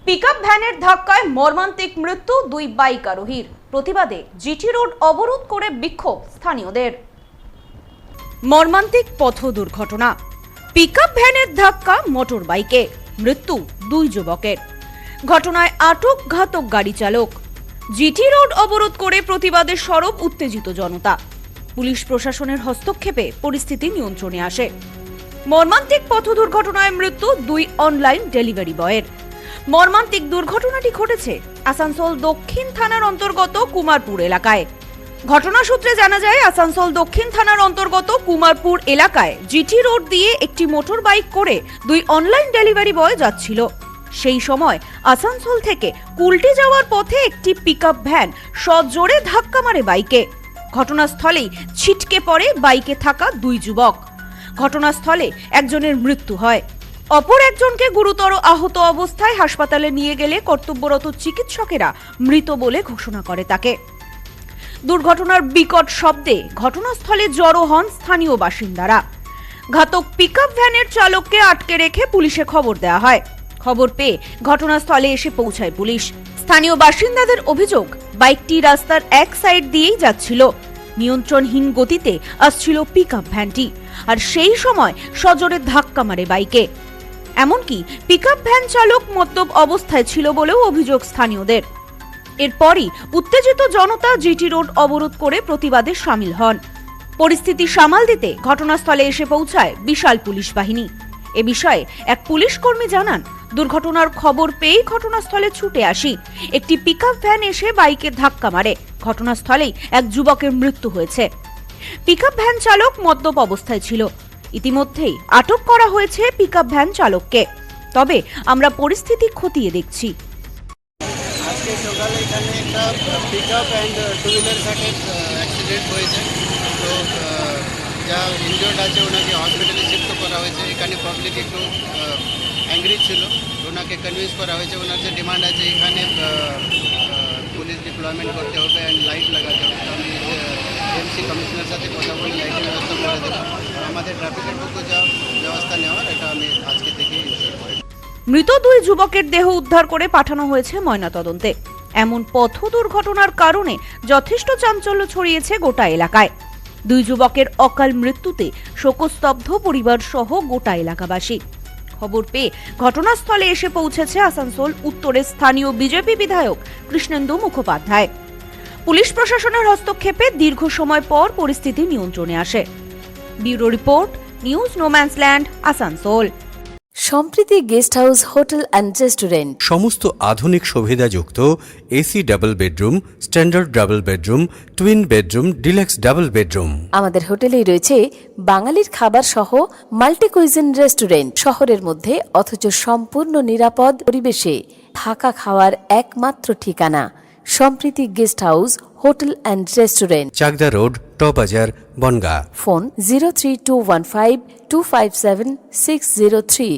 Pickup ভ্যানের ধাক্কায় মর্মান্তিক মৃত্যু দুই বাইক আরোহীর। প্রতিবাদে জিটি রোড অবরোধ করে বিক্ষোভ স্থানীয়দের। মর্মান্তিক পথ দুর্ঘটনা, পিকআপ ভ্যানের ধাক্কা মোটর বাইকে, মৃত্যু দুই যুবকের। ঘটনায় আটক ঘাতক গাড়ি চালক। জিটি রোড অবরোধ করে প্রতিবাদে সরব উত্তেজিত জনতা। পুলিশ প্রশাসনের হস্তক্ষেপে পরিস্থিতি নিয়ন্ত্রণে আসে। মর্মান্তিক পথ দুর্ঘটনায় মৃত্যু দুই অনলাইন ডেলিভারি বয়ের। মর্মান্তিক দুর্ঘটনাটি ঘটেছে আসানসোল দক্ষিণ থানার অন্তর্গত কুমারপুর এলাকায়। ঘটনা সূত্রে জানা যায়, আসানসোল দক্ষিণ থানার অন্তর্গত কুমারপুর এলাকায় জিটি রোড দিয়ে একটি মোটর বাইক করে দুই অনলাইন ডেলিভারি বয় যাচ্ছিল। সেই সময় আসানসোল থেকে কুলটি যাওয়ার পথে একটি পিকআপ ভ্যান সজোরে ধাক্কা মারে বাইকে। ঘটনাস্থলেই ছিটকে পড়ে বাইকে থাকা দুই যুবক। ঘটনাস্থলে একজনের মৃত্যু হয়, অপর একজনকে গুরুতর আহত অবস্থায় হাসপাতালে নিয়ে গেলে কর্তব্যরত চিকিৎসকেরা মৃত বলে ঘোষণা করে তাকে। দুর্ঘটনার বিকট শব্দে ঘটনাস্থলে জড়ো হন স্থানীয় বাসিন্দারা। ঘাতক পিকআপ ভ্যানের চালককে আটকে রেখে পুলিশে খবর দেওয়া হয়। খবর পেয়ে ঘটনাস্থলে এসে পৌঁছায় পুলিশ। স্থানীয় বাসিন্দাদের অভিযোগ, বাইকটি রাস্তার এক সাইড দিয়েই যাচ্ছিল। নিয়ন্ত্রণহীন গতিতে আসছিল পিকআপ ভ্যানটি, আর সেই সময় সজোরে ধাক্কা মারে বাইকে। এমনকি পিকআপ ভ্যান চালক মদ্যপ অবস্থায় ছিল বলেও অভিযোগ স্থানীয়দের। এরপরই উত্তেজিত জনতা জিটি রোড অবরোধ করে প্রতিবাদে সামিল হন। পরিস্থিতি সামাল দিতে ঘটনাস্থলে এসে পৌঁছায় বিশাল পুলিশ বাহিনী। এ বিষয়ে এক পুলিশ কর্মী জানান, দুর্ঘটনার খবর পেয়েই ঘটনাস্থলে ছুটে আসি। একটি পিকআপ ভ্যান এসে বাইকে ধাক্কা মারে। ঘটনাস্থলেই এক যুবকের মৃত্যু হয়েছে। পিকআপ ভ্যান চালক মদ্যপ অবস্থায় ছিল। ইতিমধ্যেই আটক করা হয়েছে পিকআপ ভ্যান চালককে। তবে আমরা পরিস্থিতি খতিয়ে দেখছি। আজকে সকালে এখানে একটা পিকআপ অ্যান্ড টু হুইলার সাথে অ্যাক্সিডেন্ট হয়েছে। তো যা ইনজোর্ড আছে ওনাকে হসপিটালে শিফট করা হয়েছে। এখানে পাবলিক একটু অ্যাংরি ছিল, ওনাকে কনভিন্স করা হয়েছে। ওনার যে ডিমান্ড আছে এখানে পুলিশ ডিপ্লয়মেন্ট করতে হবে অ্যান্ড লাইট লাগাতে হবে। আমি এমসি কমিশনার সাথে কথা বলে লাইটের ব্যবস্থা করে দেবো। আর আমাদের ট্রাফিকের পক্ষে যা ব্যবস্থা নেওয়ার এটা আমি আজকে থেকে ইনশিওর করি। মৃত দুই যুবকের দেহ উদ্ধার করে পাঠানো হয়েছে ময়নাতদন্তে। এমন পথ দুর্ঘটনার কারণে যথেষ্ট চাঞ্চল্য ছড়িয়েছে গোটা এলাকায়। দুই যুবকের অকাল মৃত্যুতে শোকস্তব্ধ পরিবার সহ গোটা এলাকাবাসী। খবর পেয়ে ঘটনাস্থলে এসে পৌঁছেছে আসানসোল উত্তরের স্থানীয় বিজেপি বিধায়ক কৃষ্ণেন্দু মুখোপাধ্যায়। পুলিশ প্রশাসনের হস্তক্ষেপে দীর্ঘ সময় পর পরিস্থিতি নিয়ন্ত্রণে আসে। Bureau report, news no man's land, Asansol. Sampriti guest house hotel and restaurant. সমস্ত আধুনিক সুবিধাযুক্ত AC double bedroom, standard double bedroom, twin bedroom, deluxe double bedroom. আমাদের হোটেলেই রয়েছে বাঙালির খাবার সহ মাল্টি কুইজিন রেস্টুরেন্ট। শহরের মধ্যে অথচ সম্পূর্ণ নিরাপদ পরিবেশে থাকা খাওয়ার একমাত্র ঠিকানা Sampriti guest house hotel and restaurant, Chakdah road, টবাজার, বনগাঁ। ফোন 03215257603।